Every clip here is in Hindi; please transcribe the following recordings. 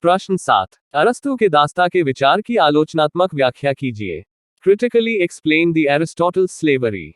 प्रश्न 7। अरस्तु के दास्ता के विचार की आलोचनात्मक व्याख्या कीजिए। Critically explain the Aristotle slavery.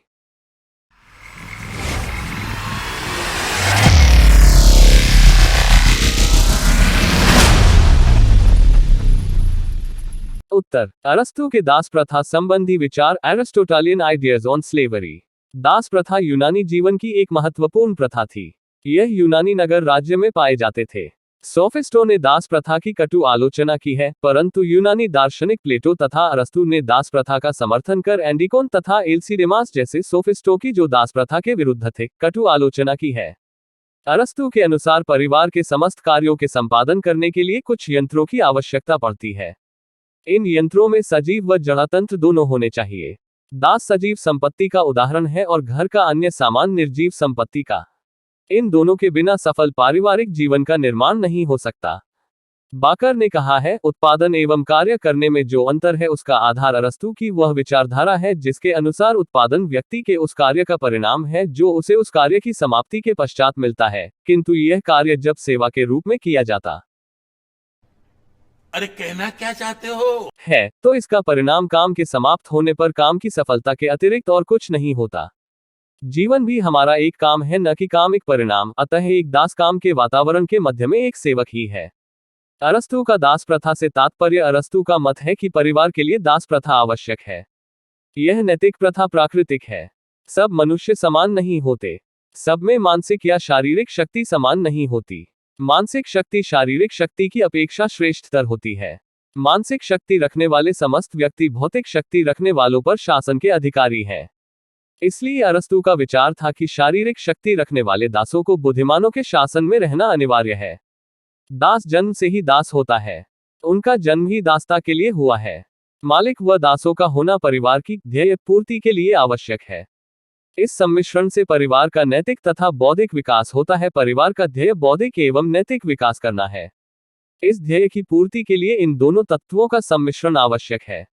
उत्तर। अरस्तु के दास प्रथा संबंधी विचार एरिस्टोटेलियन आइडियाज ऑन स्लेवरी। दास प्रथा यूनानी जीवन की एक महत्वपूर्ण प्रथा थी। यह यूनानी नगर राज्य में पाए जाते थे। सोफिस्टों ने दास प्रथा की कटु आलोचना की है, परंतु यूनानी दार्शनिक प्लेटो तथा अरस्तु ने दास प्रथा का समर्थन कर एंडिकोन तथा एल्सीडेमास जैसे सोफिस्टों की जो दास प्रथा के विरुद्ध थे, कटु आलोचना की है। अरस्तु के अनुसार परिवार के समस्त कार्यों के संपादन करने के लिए कुछ यंत्रों की आवश्यकता पड़ती है। इन यंत्रों में सजीव व जड़तंत्र दोनों होने चाहिए। दास सजीव संपत्ति का उदाहरण है और घर का अन्य सामान निर्जीव संपत्ति का। इन दोनों के बिना सफल पारिवारिक जीवन का निर्माण नहीं हो सकता। बाकर ने कहा है, उत्पादन एवं कार्य करने में जो अंतर है उसका आधार अरस्तु की वह विचारधारा है जिसके अनुसार उत्पादन व्यक्ति के उस कार्य का परिणाम है जो उसे उस कार्य की समाप्ति के पश्चात मिलता है, किंतु यह कार्य जब सेवा के रूप में किया जाता अरे कहना क्या चाहते हो है, तो इसका परिणाम काम के समाप्त होने पर काम की सफलता के अतिरिक्त और कुछ नहीं होता। जीवन भी हमारा एक काम है, न कि काम एक परिणाम। अतः एक दास काम के वातावरण के मध्य में एक सेवक ही है। अरस्तु का दास प्रथा से तात्पर्य अरस्तु का मत है कि परिवार के लिए दास प्रथा आवश्यक है। यह नैतिक प्रथा प्राकृतिक है। सब मनुष्य समान नहीं होते। सब में मानसिक या शारीरिक शक्ति समान नहीं होती। मानसिक शक्ति शारीरिक शक्ति की अपेक्षा श्रेष्ठतर होती है। मानसिक शक्ति रखने वाले समस्त व्यक्ति भौतिक शक्ति रखने वालों पर शासन के अधिकारी हैं। इसलिए अरस्तु का विचार था कि शारीरिक शक्ति रखने वाले दासों को बुद्धिमानों के शासन में रहना अनिवार्य है। दास जन्म से ही दास होता है। उनका जन्म ही दासता के लिए हुआ है। मालिक व दासों का होना परिवार की ध्येय पूर्ति के लिए आवश्यक है। इस सम्मिश्रण से परिवार का नैतिक तथा बौद्धिक विकास होता है। परिवार का ध्येय बौद्धिक एवं नैतिक विकास करना है। इस ध्येय की पूर्ति के लिए इन दोनों तत्वों का सम्मिश्रण आवश्यक है।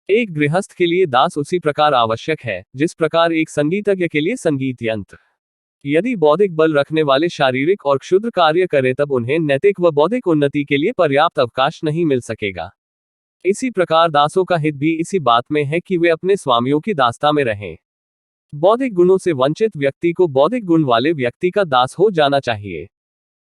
एक गृहस्थ के लिए दास उसी प्रकार आवश्यक है जिस प्रकार एक संगीतज्ञ के लिए संगीत यंत्र। यदि बौद्धिक बल रखने वाले शारीरिक और क्षुद्र कार्य करें तब उन्हें नैतिक व बौद्धिक उन्नति के लिए पर्याप्त अवकाश नहीं मिल सकेगा। इसी प्रकार दासों का हित भी इसी बात में है कि वे अपने स्वामियों की दासता में रहें। बौद्धिक गुणों से वंचित व्यक्ति को बौद्धिक गुण वाले व्यक्ति का दास हो जाना चाहिए।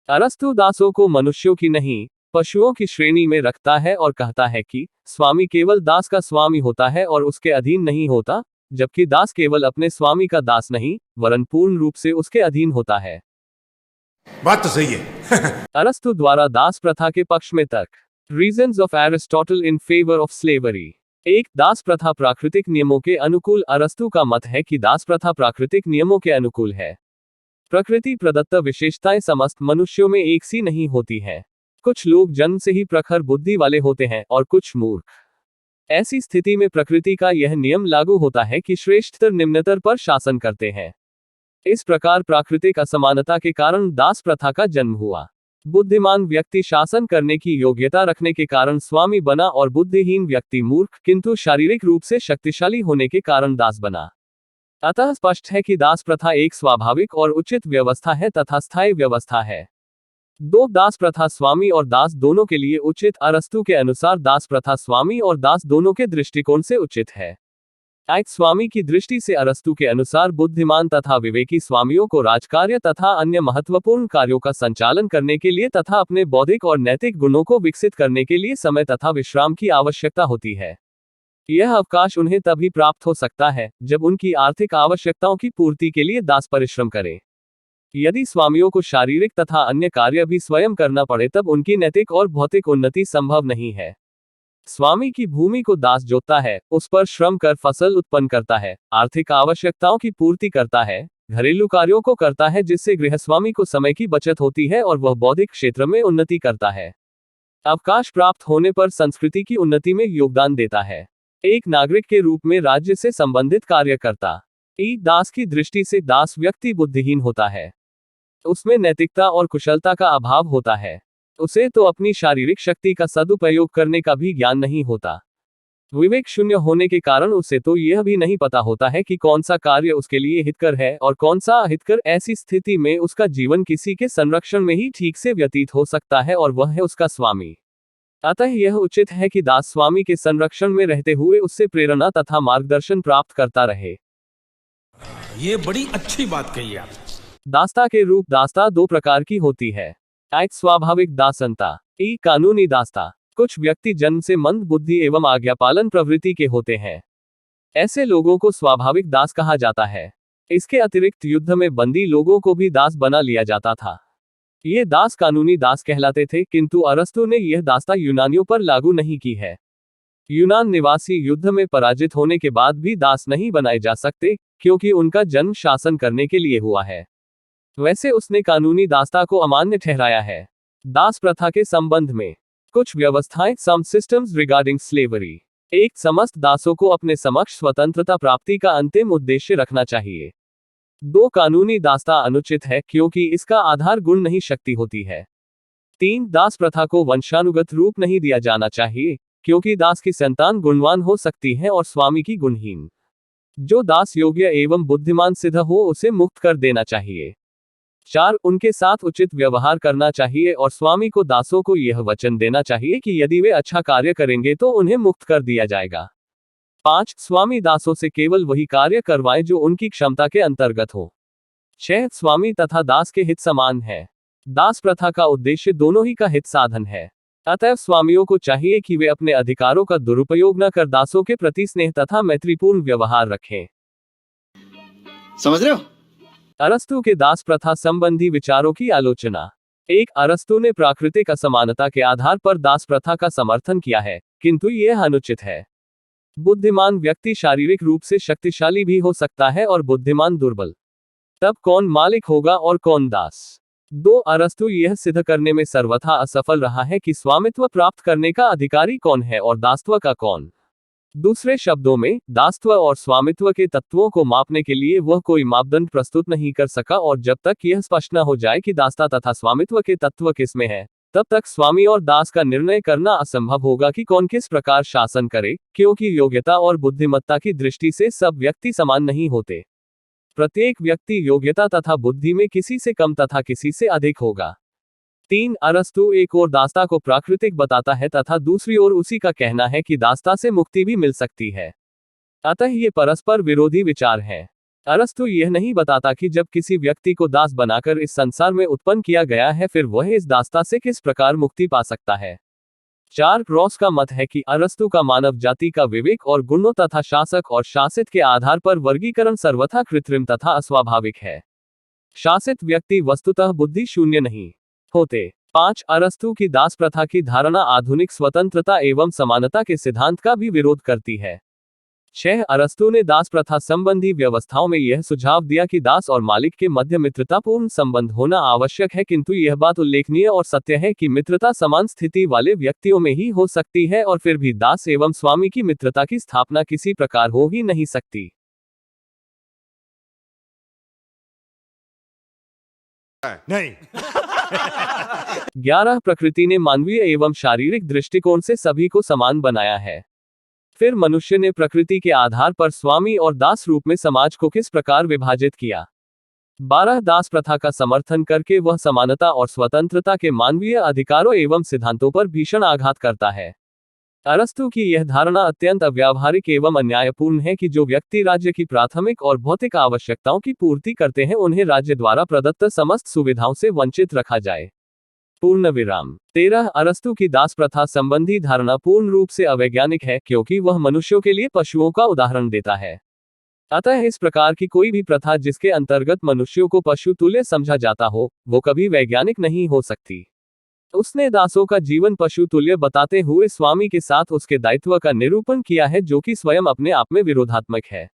अरस्तु दासों को मनुष्यों की नहीं, पशुओं की श्रेणी में रखता है और कहता है कि स्वामी केवल दास का स्वामी होता है और उसके अधीन नहीं होता, जबकि दास केवल अपने स्वामी का दास नहीं वरन पूर्ण रूप से उसके अधीन होता है। बात तो सही है। अरस्तु द्वारा दास प्रथा के पक्ष में तर्क। Reasons of Aristotle in favour of slavery. एक, दास प्रथा प्राकृतिक नियमों के अनुकूल। अरस्तु का मत है कि दास प्रथा प्राकृतिक नियमों के अनुकूल है। प्रकृति प्रदत्त विशेषताएं समस्त मनुष्यों में एक सी नहीं होती हैं। कुछ लोग जन्म से ही प्रखर बुद्धि वाले होते हैं और कुछ मूर्ख। ऐसी स्थिति में प्रकृति का यह नियम लागू होता है कि श्रेष्ठतर निम्नतर पर शासन करते हैं। इस प्रकार प्राकृतिक असमानता के कारण दास प्रथा का जन्म हुआ। बुद्धिमान व्यक्ति शासन करने की योग्यता रखने के कारण स्वामी बना और बुद्धिहीन व्यक्ति मूर्ख किंतु शारीरिक रूप से शक्तिशाली होने के कारण दास बना। अतः स्पष्ट है कि दास प्रथा एक स्वाभाविक और उचित व्यवस्था है तथा स्थायी व्यवस्था है। दो, दास प्रथा स्वामी और दास दोनों के लिए उचित। अरस्तु के अनुसार दास प्रथा स्वामी और दास दोनों के दृष्टिकोण से उचित है। एक, स्वामी की दृष्टि से अरस्तु के अनुसार बुद्धिमान तथा विवेकी स्वामियों को राजकार्य तथा अन्य महत्वपूर्ण कार्यों का संचालन करने के लिए तथा अपने बौद्धिक और नैतिक गुणों को विकसित करने के लिए समय तथा विश्राम की आवश्यकता होती है। यह अवकाश उन्हें तभी प्राप्त हो सकता है जब उनकी आर्थिक आवश्यकताओं की पूर्ति के लिए दास परिश्रम करें। यदि स्वामियों को शारीरिक तथा अन्य कार्य भी स्वयं करना पड़े तब उनकी नैतिक और भौतिक उन्नति संभव नहीं है। स्वामी की भूमि को दास जोतता है, उस पर श्रम कर फसल उत्पन्न करता है, आर्थिक आवश्यकताओं की पूर्ति करता है, घरेलू कार्यों को करता है जिससे गृहस्वामी को समय की बचत होती है और वह बौद्धिक क्षेत्र में उन्नति करता है। अवकाश प्राप्त होने पर संस्कृति की उन्नति में योगदान देता है। एक नागरिक के रूप में राज्य से संबंधित कार्य करता। दास की दृष्टि से दास व्यक्ति बुद्धिहीन होता है। उसमें नैतिकता और कुशलता का अभाव होता है। उसे तो अपनी शारीरिक शक्ति का सदुपयोग करने का भी ज्ञान नहीं होता। विवेक शून्य होने के कारण उसे तो यह भी नहीं पता होता है कि कौन सा कार्य उसके लिए हितकर है और कौन सा अहितकर। ऐसी स्थिति में उसका जीवन किसी के संरक्षण में ही ठीक से व्यतीत हो सकता है और वह है उसका स्वामी। अतः यह उचित है कि दास स्वामी के संरक्षण में रहते हुए उससे प्रेरणा तथा मार्गदर्शन प्राप्त करता रहे। ये बड़ी अच्छी बात कही आप। दासता के रूप। दासता दो प्रकार की होती है। एक स्वाभाविक दासनता, कानूनी दासता। कुछ व्यक्ति जन्म से मंद बुद्धि एवं आज्ञापालन प्रवृत्ति के होते हैं। ऐसे लोगों को स्वाभाविक दास कहा जाता है। इसके अतिरिक्त युद्ध में बंदी लोगों को भी दास बना लिया जाता था। ये दास कानूनी दास कहलाते थे, किंतु अरस्तु ने यह दासता यूनानियों पर लागू नहीं की है। यूनान निवासी युद्ध में पराजित होने के बाद भी दास नहीं बनाए जा सकते, क्योंकि उनका जन्म शासन करने के लिए हुआ है। वैसे उसने कानूनी दासता को अमान्य ठहराया है। दास प्रथा के संबंध में कुछ व्यवस्थाएं। सम सिस्टम्स रिगार्डिंग स्लेवरी। एक, समस्त दासों को अपने समक्ष स्वतंत्रता प्राप्ति का अंतिम उद्देश्य रखना चाहिए। 2, कानूनी दासता अनुचित है क्योंकि इसका आधार गुण नहीं शक्ति होती है। 3, दास प्रथा को वंशानुगत रूप नहीं दिया जाना चाहिए, क्योंकि दास की संतान गुणवान हो सकती है और स्वामी की गुणहीन। जो दास योग्य एवं बुद्धिमान सिद्ध हो उसे मुक्त कर देना चाहिए। 4, उनके साथ उचित व्यवहार करना चाहिए और स्वामी को दासों को यह वचन देना चाहिए कि यदि वे अच्छा कार्य करेंगे तो उन्हें मुक्त कर दिया जाएगा। 5, स्वामी दासों से केवल वही कार्य करवाए जो उनकी क्षमता के अंतर्गत हो। 6, स्वामी तथा दास के हित समान है। दास प्रथा का उद्देश्य दोनों ही का हित साधन है। अतएव स्वामियों को चाहिए कि वे अपने अधिकारों का दुरुपयोग न कर दासों के प्रति स्नेह तथा मैत्रीपूर्ण व्यवहार रखें। समझ रहे हो? अरस्तु के दास प्रथा संबंधी विचारों की आलोचना। 1, अरस्तु ने प्राकृतिक असमानता के आधार पर दास प्रथा का समर्थन किया है, किंतु यह अनुचित है। बुद्धिमान व्यक्ति शारीरिक रूप से शक्तिशाली भी हो सकता है और बुद्धिमान दुर्बल। तब कौन मालिक होगा और कौन दास? 2, अरस्तु यह सिद्ध करने में सर्वथा असफल रहा है कि स्वामित्व प्राप्त करने का अधिकारी कौन है और दासत्व का कौन। दूसरे शब्दों में, दासत्व और स्वामित्व के तत्वों को मापने के लिए वह कोई मापदंड प्रस्तुत नहीं कर सका और जब तक यह स्पष्ट न हो जाए कि दासता तथा स्वामित्व के तत्व किसमें है, तब तक स्वामी और दास का निर्णय करना असंभव होगा कि कौन किस प्रकार शासन करे, क्योंकि योग्यता और बुद्धिमत्ता की दृष्टि से सब व्यक्ति समान नहीं होते। प्रत्येक व्यक्ति योग्यता तथा बुद्धि में किसी से कम तथा किसी से अधिक होगा। 3, अरस्तु एक ओर दासता को प्राकृतिक बताता है तथा दूसरी ओर उसी का कहना है कि दासता से मुक्ति भी मिल सकती है। अतः ये परस्पर विरोधी विचार हैं। अरस्तु यह नहीं बताता कि जब किसी व्यक्ति को दास बनाकर इस संसार में उत्पन्न किया गया है फिर वह इस दासता से किस प्रकार मुक्ति पा सकता है। 4, रॉस का मत है कि अरस्तु का मानव जाति का विवेक और गुणों तथा शासक और शासित के आधार पर वर्गीकरण सर्वथा कृत्रिम तथा अस्वाभाविक है। शासित व्यक्ति वस्तुतः बुद्धि शून्य नहीं होते। 5, अरस्तु की दास प्रथा की धारणा आधुनिक स्वतंत्रता एवं समानता के सिद्धांत का भी विरोध करती है। 6, अरस्तु ने दास प्रथा संबंधी व्यवस्थाओं में यह सुझाव दिया कि दास और मालिक के मध्य मित्रतापूर्ण संबंध होना आवश्यक है, किंतु यह बात उल्लेखनीय और सत्य है कि मित्रता समान स्थिति वाले व्यक्तियों में ही हो सकती है और फिर भी दास एवं स्वामी की मित्रता की स्थापना किसी प्रकार हो ही नहीं सकती। नहीं। 11, प्रकृति ने मानवीय एवं शारीरिक दृष्टिकोण से सभी को समान बनाया है। फिर मनुष्य ने प्रकृति के आधार पर स्वामी और दास रूप में समाज को किस प्रकार विभाजित किया। 12, दास प्रथा का समर्थन करके वह समानता और स्वतंत्रता के मानवीय अधिकारों एवं सिद्धांतों पर भीषण आघात करता है। अरस्तु की यह धारणा अत्यंत अव्यावहारिक एवं अन्यायपूर्ण है कि जो व्यक्ति राज्य की प्राथमिक और भौतिक आवश्यकताओं की पूर्ति करते हैं उन्हें राज्य द्वारा प्रदत्त समस्त सुविधाओं से वंचित रखा जाए। पूर्ण विराम। 13, अरस्तु की दास प्रथा संबंधी धारणा पूर्ण रूप से अवैज्ञानिक है क्योंकि वह मनुष्यों के लिए पशुओं का उदाहरण देता है। अतः इस प्रकार की कोई भी प्रथा जिसके अंतर्गत मनुष्यों को पशु तुल्य समझा जाता हो, वो कभी वैज्ञानिक नहीं हो सकती। उसने दासों का जीवन पशु तुल्य बताते हुए स्वामी के साथ उसके दायित्व का निरूपण किया है, जो कि स्वयं अपने आप में विरोधात्मक है।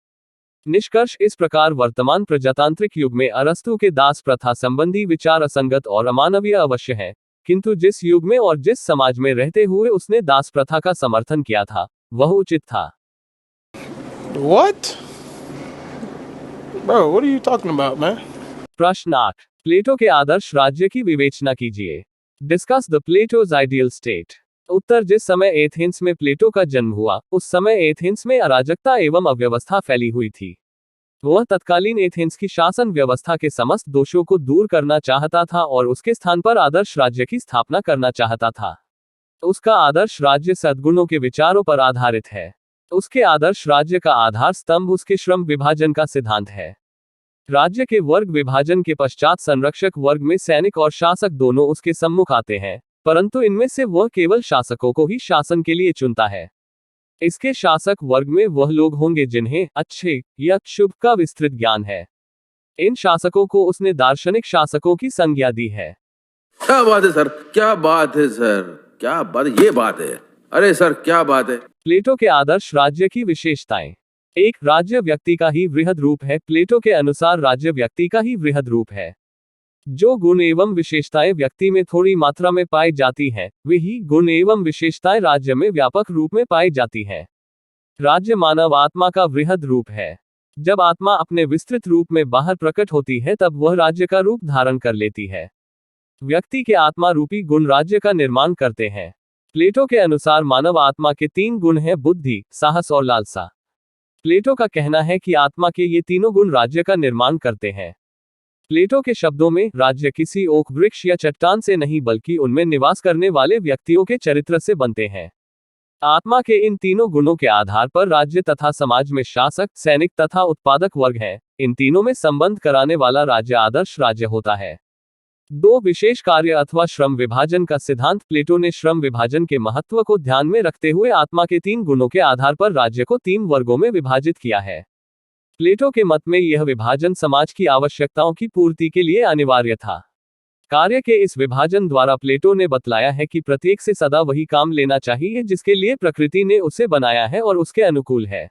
निष्कर्ष इस प्रकार वर्तमान प्रजातांत्रिक युग में अरस्तु के दास प्रथा संबंधी विचार असंगत और अमानवीय अवश्य है, किंतु जिस युग में और जिस समाज में रहते हुए उसने दास प्रथा का समर्थन किया था वह उचित था। What? Bro, what are you talking about, man? प्रश्न 8, प्लेटो के आदर्श राज्य की विवेचना कीजिए। Discuss the Plato's ideal state. उत्तर, जिस समय एथेंस में प्लेटो का जन्म हुआ, उस समय एथेंस में अराजकता एवं अव्यवस्था फैली हुई थी। वह तत्कालीन एथेंस की शासन व्यवस्था के समस्त दोषों को दूर करना चाहता था और उसके स्थान पर आदर्श राज्य की स्थापना करना चाहता था। उसका आदर्श राज्य सद्गुणों के विचारों पर आधारित है। उसके आदर्श राज्य का आधार स्तंभ उसके श्रम विभाजन का सिद्धांत है। राज्य के वर्ग विभाजन के पश्चात संरक्षक वर्ग में सैनिक और शासक दोनों उसके सम्मुख आते हैं, परंतु इनमें से वह केवल शासकों को ही शासन के लिए चुनता है। इसके शासक वर्ग में वह लोग होंगे जिन्हें अच्छे या शुभ का विस्तृत ज्ञान है। इन शासकों को उसने दार्शनिक शासकों की संज्ञा दी है। क्या बात है सर, क्या बात है सर, क्या बात, ये बात है, अरे सर क्या बात है। प्लेटो के आदर्श राज्य की विशेषताएं। एक, राज्य व्यक्ति का ही वृहद रूप है। प्लेटो के अनुसार राज्य व्यक्ति का ही वृहद रूप है। जो गुण एवं विशेषताएं व्यक्ति में थोड़ी मात्रा में पाई जाती हैं, वही गुण एवं विशेषताएं राज्य में व्यापक रूप में पाई जाती हैं। राज्य मानव आत्मा का वृहद रूप है। जब आत्मा अपने विस्तृत रूप में बाहर प्रकट होती है, तब वह राज्य का रूप धारण कर लेती है। व्यक्ति के आत्मा रूपी गुण राज्य का निर्माण करते हैं। प्लेटो के अनुसार मानव आत्मा के 3 गुण हैं: बुद्धि, साहस और लालसा। प्लेटो का कहना है कि आत्मा के ये तीनों गुण राज्य का निर्माण करते हैं। प्लेटो के शब्दों में, राज्य किसी ओक वृक्ष या चट्टान से नहीं बल्कि उनमें निवास करने वाले व्यक्तियों के चरित्र से बनते हैं। आत्मा के इन तीनों गुणों के आधार पर राज्य तथा समाज में शासक, सैनिक तथा उत्पादक वर्ग हैं। इन तीनों में संबंध कराने वाला राज्य आदर्श राज्य होता है। 2 विशेष कार्य अथवा श्रम विभाजन का सिद्धांत। प्लेटो ने श्रम विभाजन के महत्व को ध्यान में रखते हुए आत्मा के 3 गुणों के आधार पर राज्य को 3 वर्गों में विभाजित किया है। प्लेटो के मत में यह विभाजन समाज की आवश्यकताओं की पूर्ति के लिए अनिवार्य था। कार्य के इस विभाजन द्वारा प्लेटो ने बतलाया है कि प्रत्येक से सदा वही काम लेना चाहिए जिसके लिए प्रकृति ने उसे बनाया है और उसके अनुकूल है।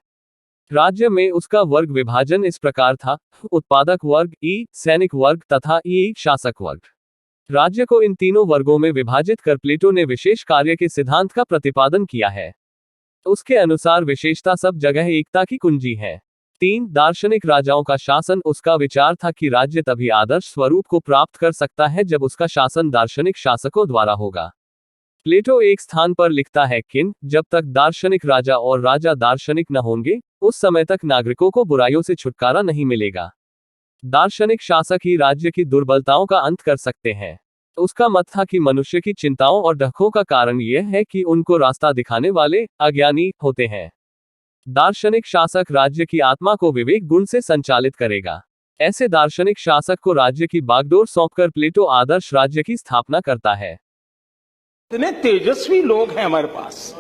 राज्य में उसका वर्ग विभाजन इस प्रकार था: उत्पादक वर्ग ई, सैनिक वर्ग तथा ई शासक वर्ग। राज्य को इन तीनों वर्गों में विभाजित कर प्लेटो ने विशेष कार्य के सिद्धांत का प्रतिपादन किया है। उसके अनुसार विशेषता सब जगह एकता की कुंजी है। 3, दार्शनिक राजाओं का शासन। उसका विचार था कि राज्य तभी आदर्श स्वरूप को प्राप्त कर सकता है जब उसका शासन दार्शनिक शासकों द्वारा होगा। प्लेटो एक स्थान पर लिखता है कि जब तक दार्शनिक राजा और राजा दार्शनिक न होंगे, उस समय तक नागरिकों को बुराइयों से छुटकारा नहीं मिलेगा। दार्शनिक शासक ही राज्य की दुर्बलताओं का अंत कर सकते हैं। उसका मत था कि मनुष्य की चिंताओं और डखों का कारण यह है कि उनको रास्ता दिखाने वाले अज्ञानी होते हैं। दार्शनिक शासक राज्य की आत्मा को विवेक गुण से संचालित करेगा। ऐसे दार्शनिक शासक को राज्य की बागडोर सौंपकर प्लेटो आदर्श राज्य की स्थापना करता है। कितने तेजस्वी लोग हैं हमारे पास,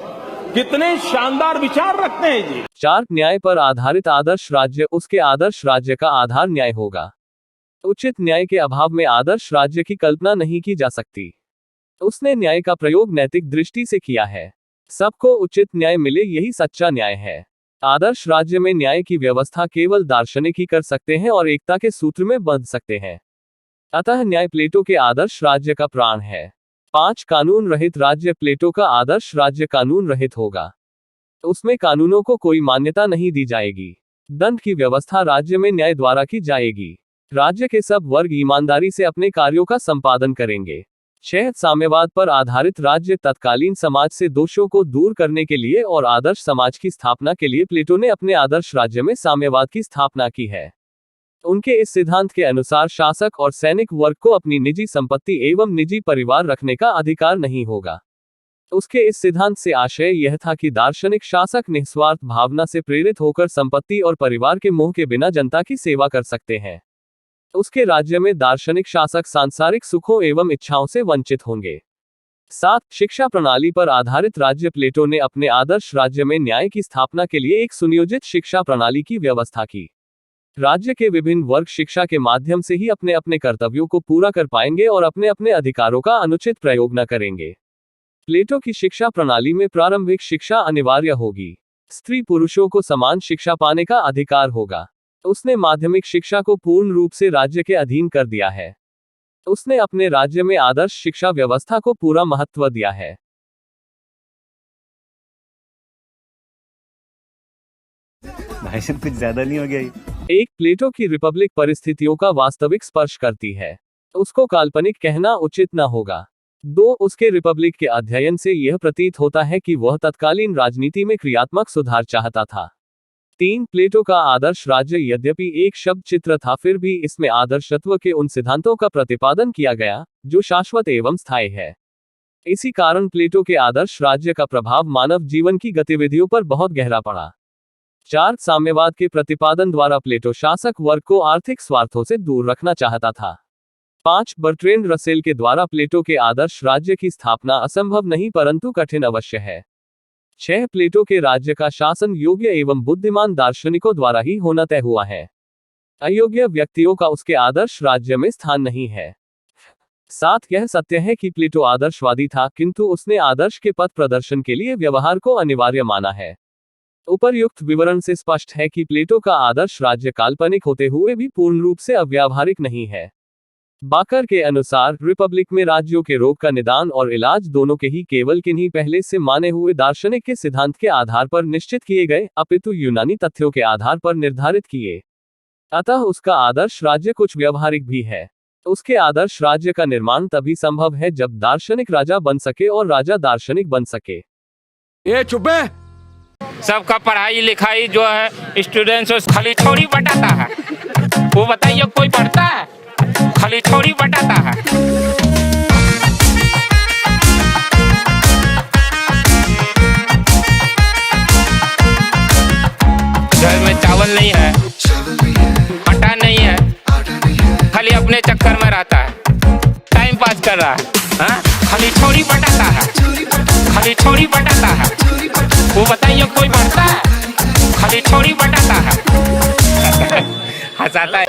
कितने शानदार विचार रखते हैं जी। 4, न्याय पर आधारित आदर्श राज्य। उसके आदर्श राज्य का आधार न्याय होगा। उचित न्याय के अभाव में आदर्श राज्य की कल्पना नहीं की जा सकती। उसने न्याय का प्रयोग नैतिक दृष्टि से किया है। सबको उचित न्याय मिले, यही सच्चा न्याय है। आदर्श राज्य में न्याय की व्यवस्था केवल दार्शनिक ही कर सकते हैं और एकता के सूत्र में बंध सकते हैं। अतः न्याय प्लेटो के आदर्श राज्य का प्राण है। 5, कानून रहित राज्य। प्लेटो का आदर्श राज्य कानून रहित होगा। उसमें कानूनों को कोई मान्यता नहीं दी जाएगी। दंड की व्यवस्था राज्य में न्याय द्वारा की जाएगी। राज्य के सब वर्ग ईमानदारी से अपने कार्यों का संपादन करेंगे। 6, साम्यवाद पर आधारित राज्य। तत्कालीन समाज से दोषों को दूर करने के लिए और आदर्श समाज की स्थापना के लिए प्लेटो ने अपने आदर्श राज्य में साम्यवाद की स्थापना की है। उनके इस सिद्धांत के अनुसार शासक और सैनिक वर्ग को अपनी निजी संपत्ति एवं निजी परिवार रखने का अधिकार नहीं होगा। उसके इस सिद्धांत से आशय यह था कि दार्शनिक शासक निस्वार्थ भावना से प्रेरित होकर संपत्ति और परिवार के मोह के बिना जनता की सेवा कर सकते हैं। उसके राज्य में दार्शनिक शासक सांसारिक सुखों एवं इच्छाओं से वंचित होंगे। 7, शिक्षा प्रणाली पर आधारित राज्य। प्लेटो ने अपने आदर्श राज्य में न्याय की स्थापना के लिए एक सुनियोजित शिक्षा प्रणाली की व्यवस्था की। राज्य के विभिन्न वर्ग शिक्षा के माध्यम से ही अपने अपने कर्तव्यों को पूरा कर पाएंगे और अपने अपने अधिकारों का अनुचित प्रयोग न करेंगे। प्लेटो की शिक्षा प्रणाली में प्रारंभिक शिक्षा अनिवार्य होगी। स्त्री पुरुषों को समान शिक्षा पाने का अधिकार होगा। उसने माध्यमिक शिक्षा को पूर्ण रूप से राज्य के अधीन कर दिया है। उसने अपने राज्य में आदर्श शिक्षा व्यवस्था को पूरा महत्व दिया है। भाई साहब कुछ ज्यादा नहीं हो गया ये? 1, प्लेटो की रिपब्लिक परिस्थितियों का वास्तविक स्पर्श करती है। उसको काल्पनिक कहना उचित न होगा। 2. उसके रिपब्लिक के अध्ययन से यह प्रतीत होता है कि वह तत्कालीन राजनीति में क्रियात्मक सुधार चाहता था। 3. प्लेटो का आदर्श राज्य यद्यपि एक शब्द चित्र था, फिर भी इसमें आदर्शत्व के उन सिद्धांतों का प्रतिपादन किया गया जो शाश्वत एवं स्थायी है। इसी कारण प्लेटो के आदर्श राज्य का प्रभाव मानव जीवन की गतिविधियों पर बहुत गहरा पड़ा। 4. साम्यवाद के प्रतिपादन द्वारा प्लेटो शासक वर्ग को आर्थिक स्वार्थों से दूर रखना चाहता था। 5. बर्ट्रेंड रसेल के द्वारा प्लेटो के आदर्श राज्य की स्थापना असंभव नहीं परंतु कठिन अवश्य है। 6. प्लेटो के राज्य का शासन योग्य एवं बुद्धिमान दार्शनिकों द्वारा ही होना तय हुआ है। अयोग्य व्यक्तियों का उसके आदर्श राज्य में स्थान नहीं है। 7. यह सत्य है कि प्लेटो आदर्शवादी था, किंतु उसने आदर्श के पथ प्रदर्शन के लिए व्यवहार को अनिवार्य माना है। उपर्युक्त विवरण से स्पष्ट है कि प्लेटो का आदर्श राज्य काल्पनिक होते हुए भी पूर्ण रूप से अव्यावहारिक नहीं है। बाकर के अनुसार रिपब्लिक में राज्यों के रोग का निदान और इलाज दोनों के ही केवल किन्हीं पहले से माने हुए दार्शनिक के सिद्धांत के आधार पर निश्चित किए गए, अपितु यूनानी तथ्यों के आधार पर निर्धारित किए। अतः उसका आदर्श राज्य कुछ व्यवहारिक भी है। उसके आदर्श राज्य का निर्माण तभी संभव है जब दार्शनिक राजा बन सके और राजा दार्शनिक बन सके। ये चुपे सबका पढ़ाई लिखाई जो है स्टूडेंट्स खाली थोड़ी बटाता है। वो बताइए कोई पढ़ता है? खाली थोड़ी बटाता है। घर में चावल नहीं है, आटा नहीं है, खाली अपने चक्कर में रहता है, टाइम पास कर रहा है। हाँ? खाली थोड़ी बटाता है, खाली थोड़ी बटाता है। वो बताइए कोई पढ़ता है? खाली थोड़ी बटाता है। हंसाता है।